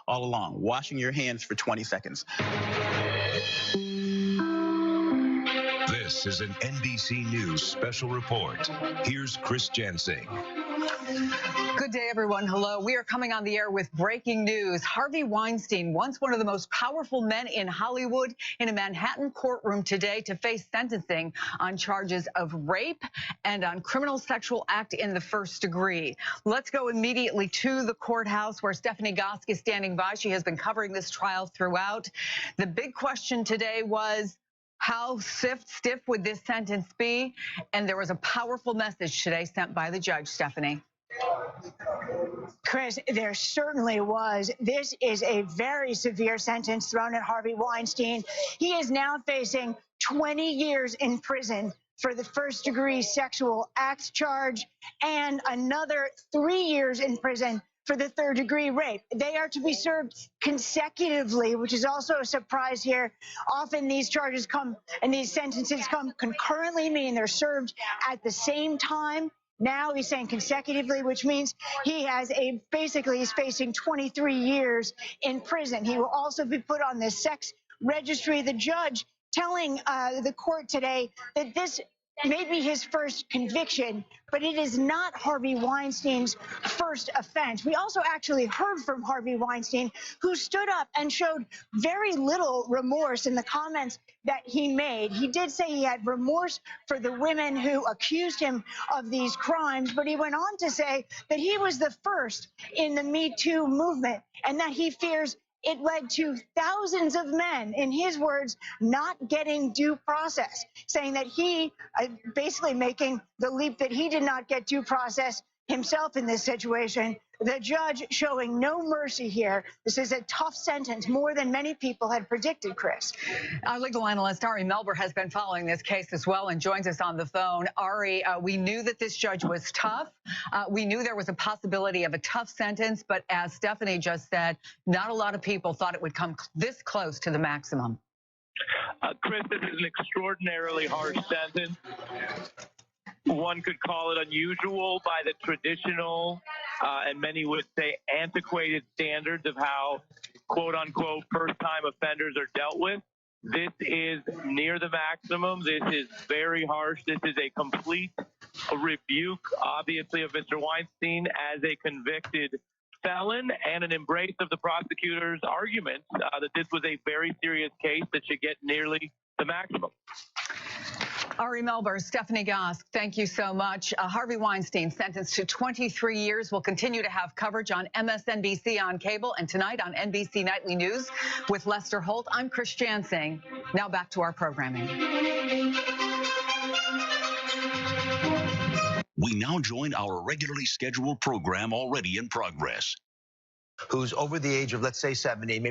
all along, washing your hands for 20 seconds. This is an NBC News special report. Here's Chris Jansing. Good day, everyone. Hello. We are coming on the air with breaking news. Harvey Weinstein, once one of the most powerful men in Hollywood, in a Manhattan courtroom today to face sentencing on charges of rape and on criminal sexual act in the first degree. Let's go immediately to the courthouse where Stephanie Gosk is standing by. She has been covering this trial throughout. The big question today was, how stiff would this sentence be? And there was a powerful message today sent by the judge, Stephanie. Chris, there certainly was. This is a very severe sentence thrown at Harvey Weinstein. He is now facing 20 years in prison for the first-degree sexual act charge and another 3 years in prison for the third-degree rape. They are to be served consecutively, which is also a surprise here. Often these charges come and these sentences come concurrently, meaning they're served at the same time. Now he's saying consecutively, which means he has basically he's facing 23 years in prison. He will also be put on the sex registry. The judge telling the court today that this may be his first conviction, but it is not Harvey Weinstein's first offense. We also actually heard from Harvey Weinstein, who stood up and showed very little remorse in the comments that he made. He did say he had remorse for the women who accused him of these crimes, but he went on to say that he was the first in the Me Too movement and that he fears it led to thousands of men, in his words, not getting due process, saying that he basically making the leap that he did not get due process himself in this situation. The judge showing no mercy here. This is a tough sentence, more than many people had predicted, Chris. Our legal analyst, Ari Melber, has been following this case as well and joins us on the phone. Ari, we knew that this judge was tough. We knew there was a possibility of a tough sentence, but as Stephanie just said, not a lot of people thought it would come this close to the maximum. Chris, this is an extraordinarily harsh sentence. One could call it unusual by the traditional, and many would say antiquated standards of how, quote unquote, first-time offenders are dealt with. This is near the maximum. This is very harsh. This is a complete rebuke, obviously, of Mr. Weinstein as a convicted felon and an embrace of the prosecutor's argument that this was a very serious case that should get nearly the maximum. Ari Melber, Stephanie Gosk, thank you so much. Harvey Weinstein sentenced to 23 years. We'll continue to have coverage on MSNBC on cable and tonight on NBC Nightly News with Lester Holt. I'm Chris Jansing. Now back to our programming. We now join our regularly scheduled program already in progress. Who's over the age of, let's say, 70, maybe